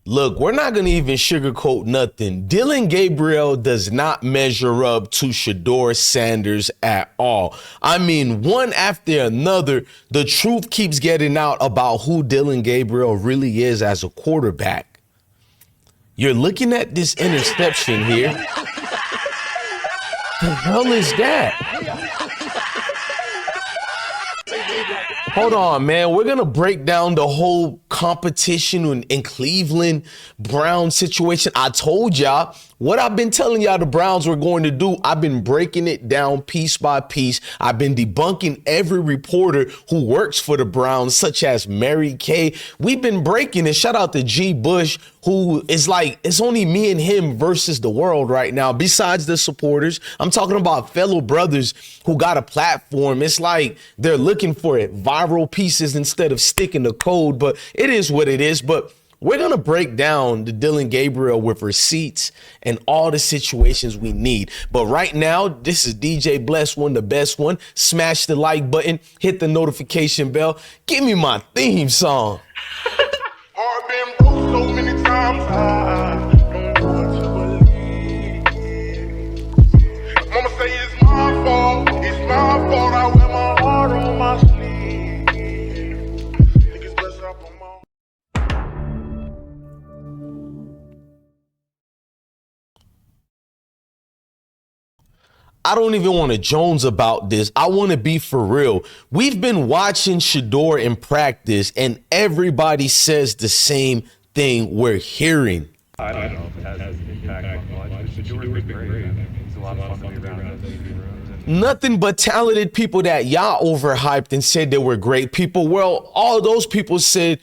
Look, we're not going to even sugarcoat nothing. Dillon Gabriel does not measure up to Shedeur Sanders at all. I mean, one after another, the truth keeps getting out about who Dillon Gabriel really is as a quarterback. You're looking at this interception here. The hell is that? Hold on, man. We're going to break down the whole competition in Cleveland Brown situation. I told y'all what I've been telling y'all the Browns were going to do. I've been breaking it down piece by piece. I've been debunking every reporter who works for the Browns, such as Mary Kay. We've been breaking it. Shout out to G. Bush, who is like, it's only me and him versus the world right now, besides the supporters. I'm talking about fellow brothers who got a platform. It's like they're looking for it, viral pieces instead of sticking to code, but it is what it is. But we're going to break down the Dillon Gabriel with receipts and all the situations we need. But right now, this is DJ Bless One, the best one. Smash the like button, hit the notification bell. Give me my theme song. I've been broke so many times, I don't want to believe. Mama say it's my fault, I wear my heart on my sleeve. Niggas bless up on my... I don't even want to Jones about this. I want to be for real. We've been watching Shedeur in practice, and everybody says the same thing we're hearing. I don't know if it has an impact on much, but Shedeur has been great. It's a lot of fun to be around. Nothing but talented people that y'all overhyped and said they were great people. Well, all those people said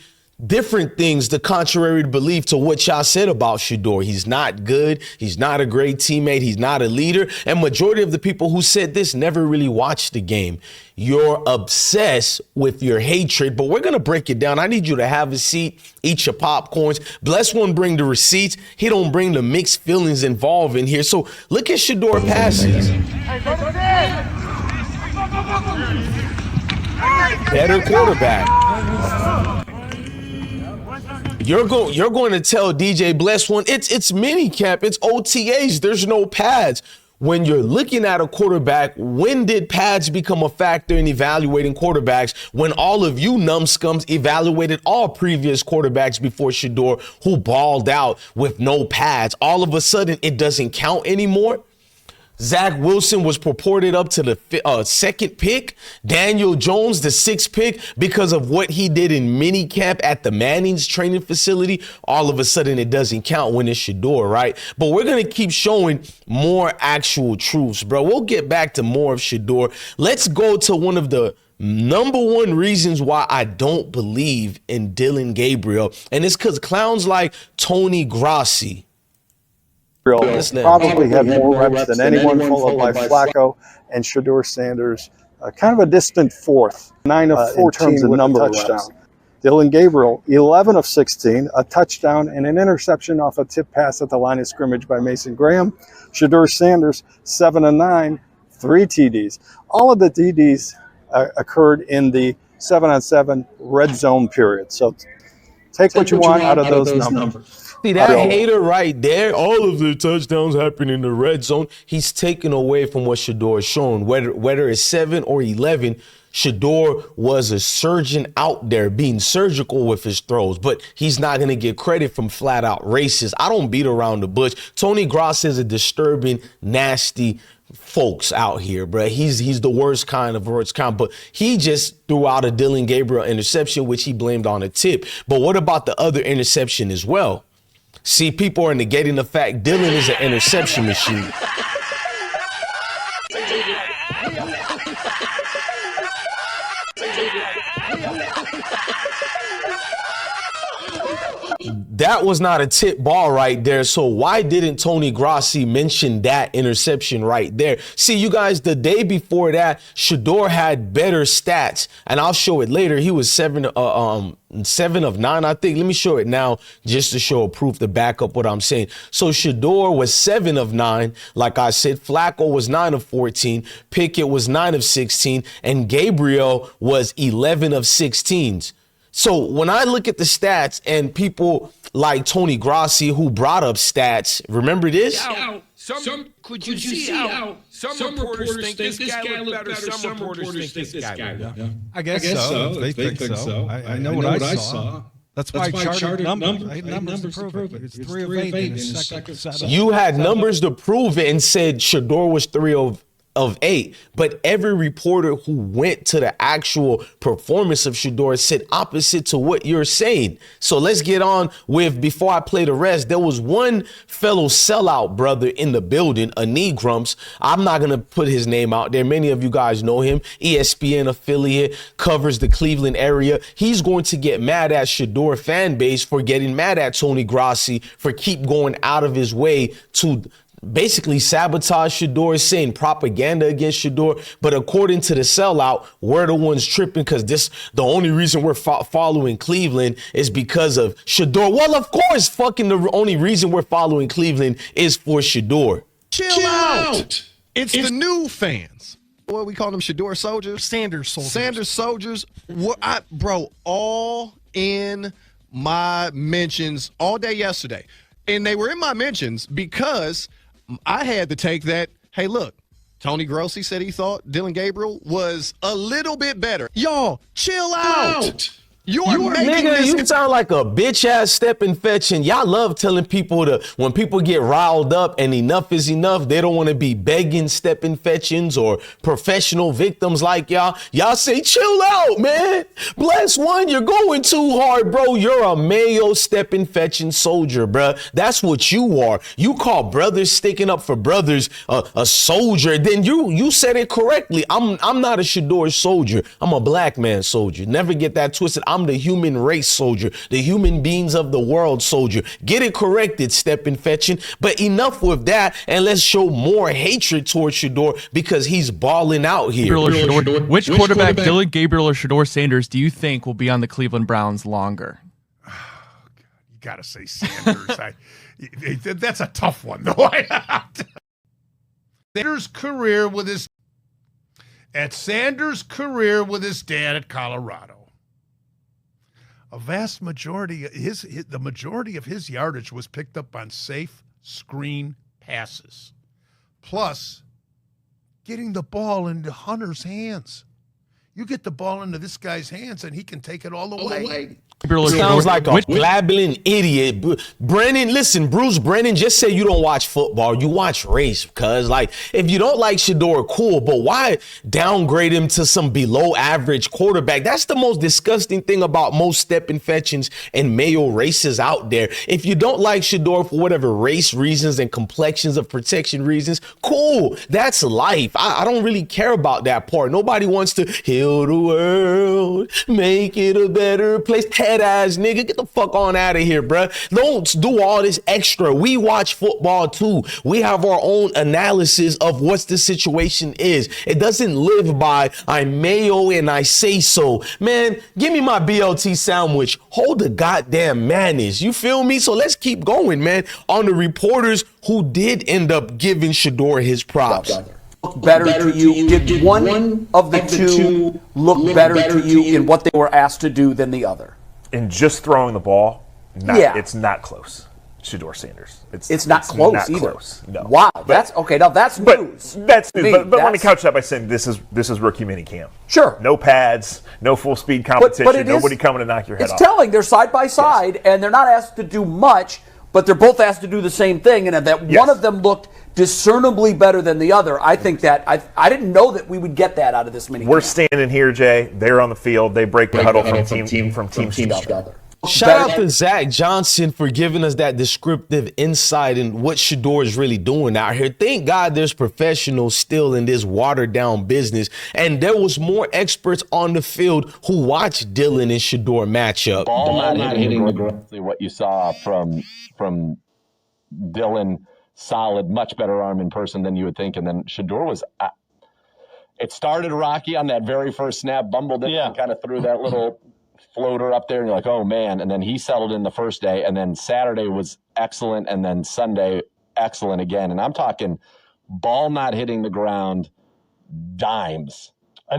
different things, the contrary to belief to what y'all said about Shedeur. He's not good. He's not a great teammate. He's not a leader. And majority of the people who said this never really watched the game. You're obsessed with your hatred, but we're going to break it down. I need you to have a seat, eat your popcorns. Bless One bring the receipts. He don't bring the mixed feelings involved in here. So look at Shedeur passes. Better quarterback. You're going to tell DJ Bless One, it's minicamp, it's OTAs, there's no pads. When you're looking at a quarterback, when did pads become a factor in evaluating quarterbacks? When all of you numbskulls evaluated all previous quarterbacks before Shedeur who balled out with no pads. All of a sudden, it doesn't count anymore. Zach Wilson was purported up to the second pick. Daniel Jones, the sixth pick, because of what he did in minicamp at the Manning's training facility. All of a sudden, it doesn't count when it's Shedeur, right? But we're going to keep showing more actual truths, bro. We'll get back to more of Shedeur. Let's go to one of the number one reasons why I don't believe in Dillon Gabriel. And it's because clowns like Tony Grossi probably had more reps than anyone, followed by Flacco and Shedeur Sanders. Kind of a distant fourth, 9 of 14 in terms of number of touchdowns. Dillon Gabriel, 11 of 16, a touchdown and an interception off a tip pass at the line of scrimmage by Mason Graham. Shedeur Sanders, 7 of 9, 3 TDs. All of the TDs occurred in the 7-on-7 red zone period. So take what you want out of those numbers. See, that hater right there, all of the touchdowns happen in the red zone. He's taken away from what Shedeur is showing. Whether it's 7 or 11, Shedeur was a surgeon out there being surgical with his throws, but he's not going to get credit from flat out racist. I don't beat around the bush. Tony Grossi is a disturbing, nasty folks out here, bro. He's the worst kind, but he just threw out a Dillon Gabriel interception, which he blamed on a tip. But what about the other interception as well? See, people are negating the fact Dillon is an interception machine. That was not a tip ball right there. So why didn't Tony Grossi mention that interception right there? See, you guys, the day before that, Shedeur had better stats, and I'll show it later. He was 7 of 9, I think. Let me show it now just to show proof to back up what I'm saying. So Shedeur was 7 of 9. Like I said, Flacco was 9 of 14. Pickett was 9 of 16. And Gabriel was 11 of 16. So when I look at the stats and people like Tony Grossi who brought up stats, remember this? Could you see how some reporters think this guy looked better, some reporters think this guy looked better? I guess so. They think so. I know what I saw. That's why I charted numbers. I had numbers to prove it. It's 3 of 8 in the second set. You had numbers to prove it and said Shedeur was 3 of 8, but every reporter who went to the actual performance of Shedeur said opposite to what you're saying. So let's get on with, before I play the rest, there was one fellow sellout brother in the building, a Negrumps. I'm not going to put his name out there. Many of you guys know him. ESPN affiliate, covers the Cleveland area. He's going to get mad at Shedeur fan base for getting mad at Tony Grossi for keep going out of his way to basically sabotage Shedeur, saying propaganda against Shedeur. But according to the sellout, we're the ones tripping because the only reason we're following Cleveland is because of Shedeur. Well, of course, fucking the only reason we're following Cleveland is for Shedeur. Chill out. It's the new fans. What we call them, Shedeur soldiers? Sanders soldiers. Sanders soldiers. Bro, all in my mentions all day yesterday. And they were in my mentions because I had to take that, hey, look, Tony Grossi said he thought Dillon Gabriel was a little bit better. Y'all, chill out. You sound like a bitch ass stepping fetch, and y'all love telling people when people get riled up and enough is enough, they don't want to be begging stepping fetchings or professional victims like y'all. Y'all say, chill out, man. Bless one, you're going too hard, bro. You're a Mayo stepping fetching soldier, bro. That's what you are. You call brothers sticking up for brothers a soldier. Then you said it correctly. I'm not a Shedeur soldier. I'm a black man soldier. Never get that twisted. I'm the human race soldier, the human beings of the world soldier. Get it corrected, stepping fetching. But enough with that, and let's show more hatred towards Shedeur because he's balling out here. Which quarterback, Dillon Gabriel or Shedeur Sanders, do you think will be on the Cleveland Browns longer? Oh, God, you got to say Sanders. That's a tough one, though. Sanders' career with his dad at Colorado. A vast majority, the majority of his yardage was picked up on safe screen passes. Plus, getting the ball into Hunter's hands. You get the ball into this guy's hands, and he can take it all the way. Sounds like a blabbling idiot. Brennan, listen, Bruce Brennan, just say you don't watch football. You watch race, because, like, if you don't like Shedeur, cool, but why downgrade him to some below average quarterback? That's the most disgusting thing about most stepping fetchings and Mayo races out there. If you don't like Shedeur for whatever race reasons and complexions of protection reasons, cool. That's life. I don't really care about that part. Nobody wants to heal the world, make it a better place. Head ass nigga, get the fuck on out of here, bruh. Don't do all this extra. We watch football too. We have our own analysis of what the situation is. It doesn't live by I'm Mayo and I say so. Man, give me my BLT sandwich. Hold the goddamn manners. You feel me? So let's keep going, man. On the reporters who did end up giving Shedeur his props. Better to you? Did one of the two look better to you in what they were asked to do than the other? In just throwing the ball, it's not close. Shedeur Sanders. It's not close not either. Close. No. Wow, that's okay. Now that's news. That's news. But let me couch that by saying this is rookie minicamp. Sure. No pads, no full speed competition. Nobody coming to knock your head off. It's telling. They're side by side, and they're not asked to do much, but they're both asked to do the same thing. And that one of them looked discernibly better than the other. I think that I didn't know that we would get that out of this minicamp. We're standing here, Jay. They're on the field. They break the huddle from team together. Shout out to Zach Johnson for giving us that descriptive insight in what Shedeur is really doing out here. Thank God there's professionals still in this watered down business. And there was more experts on the field who watched Dillon and Shedeur matchup. Ball not hitting the ground. What you saw from Dillon, solid, much better arm in person than you would think. And then Shedeur was, it started rocky on that very first snap, bumbled it and kind of threw that little floater up there, and you're like, oh man. And then he settled in the first day, and then Saturday was excellent, and then Sunday excellent again. And I'm talking ball not hitting the ground, dimes. I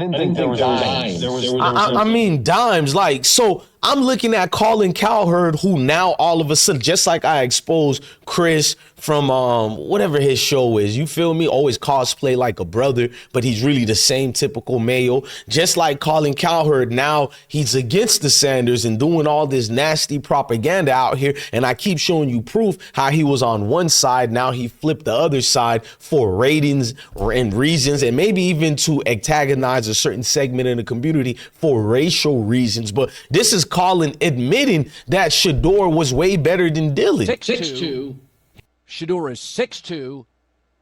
mean, dimes. Like, so I'm looking at Colin Cowherd, who now all of a sudden, just like I exposed Chris from whatever his show is, you feel me? Always cosplay like a brother, but he's really the same typical male. Just like Colin Cowherd, now he's against the Sanders and doing all this nasty propaganda out here. And I keep showing you proof how he was on one side. Now he flipped the other side for ratings and reasons, and maybe even to antagonize a certain segment in the community for racial reasons. But this is Colin admitting that Shedeur was way better than Dillon. 6'2". Shedeur is 6'2",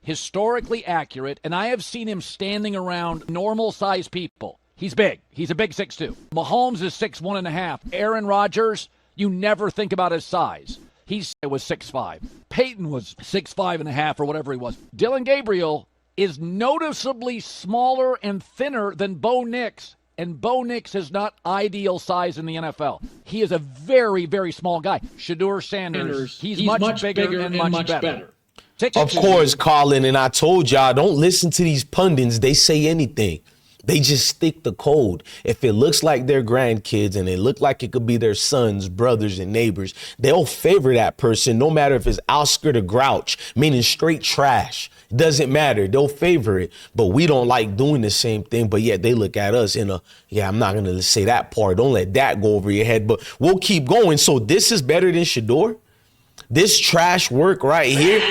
historically accurate, and I have seen him standing around normal-sized people. He's big. He's a big 6'2". Mahomes is 6'1.5". Aaron Rodgers, you never think about his size. He was 6'5". Peyton was 6'5.5" or whatever he was. Dillon Gabriel is noticeably smaller and thinner than Bo Nix, and Bo Nix is not ideal size in the NFL. He is a very, very small guy. Shedeur Sanders, he's much bigger and much better. Of course, Colin, and I told y'all, don't listen to these pundits. They say anything. They just stick the code. If it looks like their grandkids and it look like it could be their sons, brothers, and neighbors, they'll favor that person no matter if it's Oscar the Grouch, meaning straight trash. Doesn't matter. They'll favor it. But we don't like doing the same thing. But yet they look at us in a, yeah, I'm not going to say that part. Don't let that go over your head. But we'll keep going. So this is better than Shedeur? This trash work right here?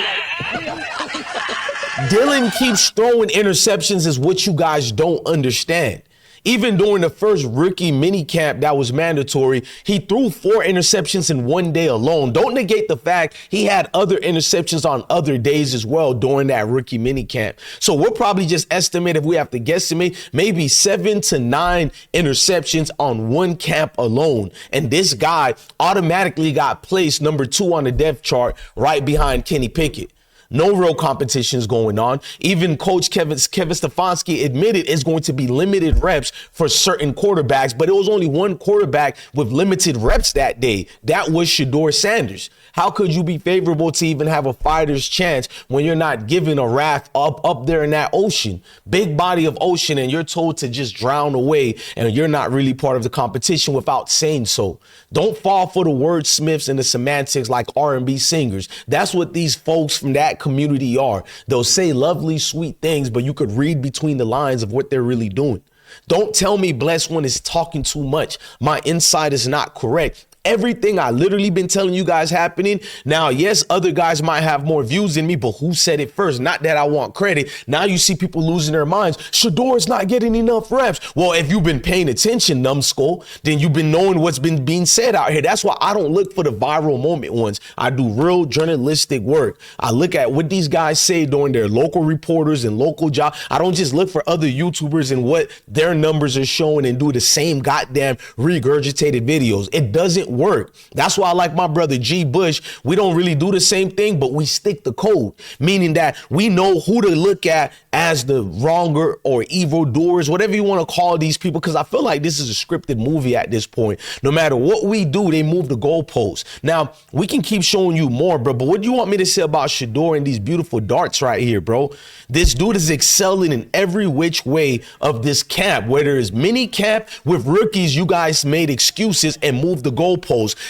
Dillon keeps throwing interceptions is what you guys don't understand. Even during the first rookie minicamp that was mandatory, he threw 4 interceptions in one day alone. Don't negate the fact he had other interceptions on other days as well during that rookie minicamp. So we'll probably just estimate, if we have to guesstimate, maybe 7 to 9 interceptions on one camp alone. And this guy automatically got placed number 2 on the depth chart right behind Kenny Pickett. No real competitions going on. Even Coach Kevin Stefanski admitted it's going to be limited reps for certain quarterbacks, but it was only one quarterback with limited reps that day. That was Shedeur Sanders. How could you be favorable to even have a fighter's chance when you're not given a raft up there in that ocean, big body of ocean, and you're told to just drown away and you're not really part of the competition without saying so? Don't fall for the wordsmiths and the semantics like R&B singers. That's what these folks from that community are. They'll say lovely, sweet things, but you could read between the lines of what they're really doing. Don't tell me Blessed One is talking too much. My insight is not correct. Everything I literally been telling you guys happening. Now, yes, other guys might have more views than me, but who said it first? Not that I want credit. Now you see people losing their minds. Shedeur's not getting enough reps. Well, if you've been paying attention, numbskull, then you've been knowing what's been being said out here. That's why I don't look for the viral moment ones. I do real journalistic work. I look at what these guys say during their local reporters and local job. I don't just look for other YouTubers and what their numbers are showing and do the same goddamn regurgitated videos. It doesn't work. That's why I like my brother G. Bush. We don't really do the same thing, but we stick the code, meaning that we know who to look at as the wronger or evil doers, whatever you want to call these people, because I feel like this is a scripted movie at this point. No matter what we do, they move the goalposts. Now, we can keep showing you more, bro, but what do you want me to say about Shedeur and these beautiful darts right here, bro? This dude is excelling in every which way of this camp, whether it's mini camp with rookies, you guys made excuses and moved the goalposts.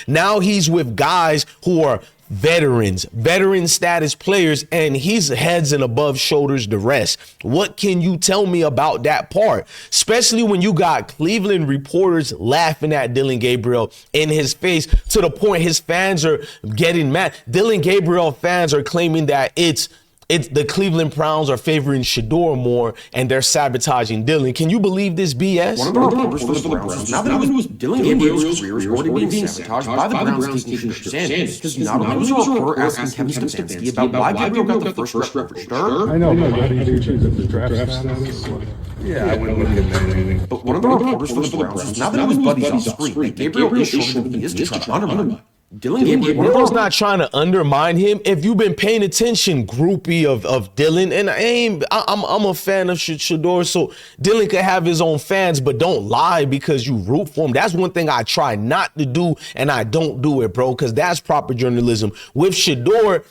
Now he's with guys who are veteran status players, and he's heads and above shoulders the rest. What can you tell me about that part? Especially when you got Cleveland reporters laughing at Dillon Gabriel in his face to the point his fans are getting mad. Dillon Gabriel fans are claiming that it's the Cleveland Browns are favoring Shedeur more and they're sabotaging Dillon. Can you believe this BS? One of the reporters for the Browns, now that it was Dillon Gabriel's career is already being sabotaged by the Browns taking Shedeur Sanders, because not only was a reporter asking Kevin Stefanski about why Gabriel got the first rep for Shedeur. I know, but how do you choose the draft status? Yeah, I wouldn't look at anything. But one of the reporters for the Browns, now that it was buddies off screen, that Gabriel is showing that he is to try to undermine Dillon Gabriel. Gabriel's not trying to undermine him. If you've been paying attention, groupie of Dillon, and I'm a fan of Shedeur, so Dillon could have his own fans, but don't lie because you root for him. That's one thing I try not to do, and I don't do it, bro, because that's proper journalism. With Shedeur,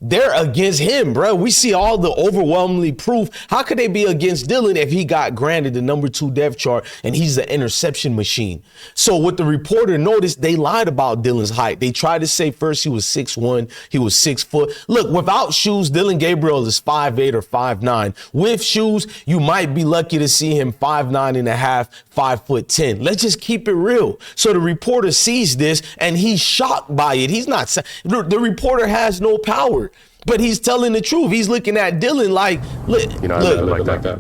they're against him, bro. We see all the overwhelmingly proof. How could they be against Dillon if he got granted the number 2 depth chart and he's the interception machine? So what the reporter noticed, they lied about Dillon's height. They tried to say first he was 6'1", he was 6 foot. Look, without shoes, Dillon Gabriel is 5'8" or 5'9". With shoes, you might be lucky to see him 5'9 and a half, 5'10". Let's just keep it real. So the reporter sees this and he's shocked by it. He's not, the reporter has no power. But he's telling the truth. He's looking at Dillon like, look,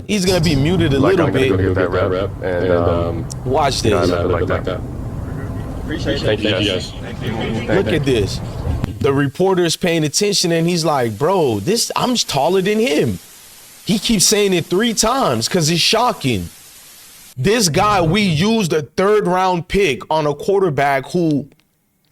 he's going to be muted a little bit. Watch this. Thank you guys. Look at this. The reporter is paying attention and he's like, bro, I'm taller than him. He keeps saying it 3 times because it's shocking. This guy, we used a 3rd round pick on a quarterback who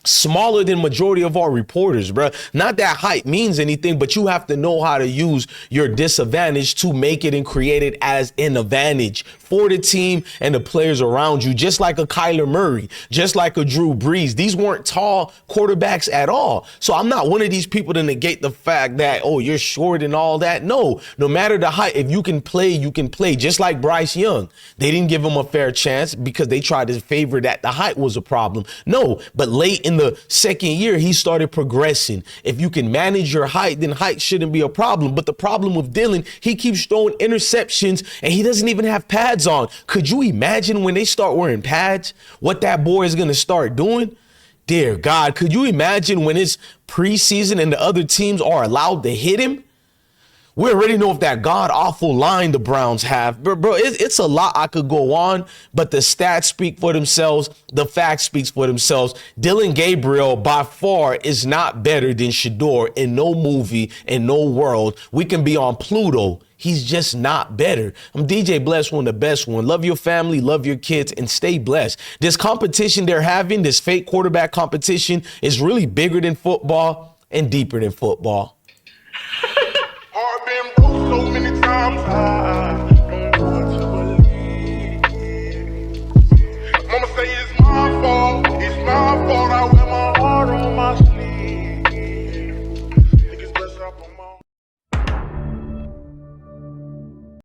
smaller than majority of our reporters, bro. Not that height means anything, but you have to know how to use your disadvantage to make it and create it as an advantage for the team and the players around you, just like a Kyler Murray, just like a Drew Brees. These weren't tall quarterbacks at all. So I'm not one of these people to negate the fact that, oh, you're short and all that. No matter the height, if you can play, you can play. Just like Bryce Young. They didn't give him a fair chance because they tried to favor that the height was a problem. No, but late in the 2nd year, he started progressing. If you can manage your height, then height shouldn't be a problem. But the problem with Dillon, he keeps throwing interceptions and he doesn't even have pads on. Could you imagine when they start wearing pads, what that boy is going to start doing? Dear God, could you imagine when it's preseason and the other teams are allowed to hit him? We already know if that god-awful line the Browns have. Bro, it's a lot I could go on, but the stats speak for themselves. The facts speaks for themselves. Dillon Gabriel, by far, is not better than Shedeur in no movie, in no world. We can be on Pluto. He's just not better. I'm DJ Bless, one of the best one. Love your family, love your kids, and stay blessed. This competition they're having, this fake quarterback competition, is really bigger than football and deeper than football. I've been broke so many times, I don't want to believe. Mama say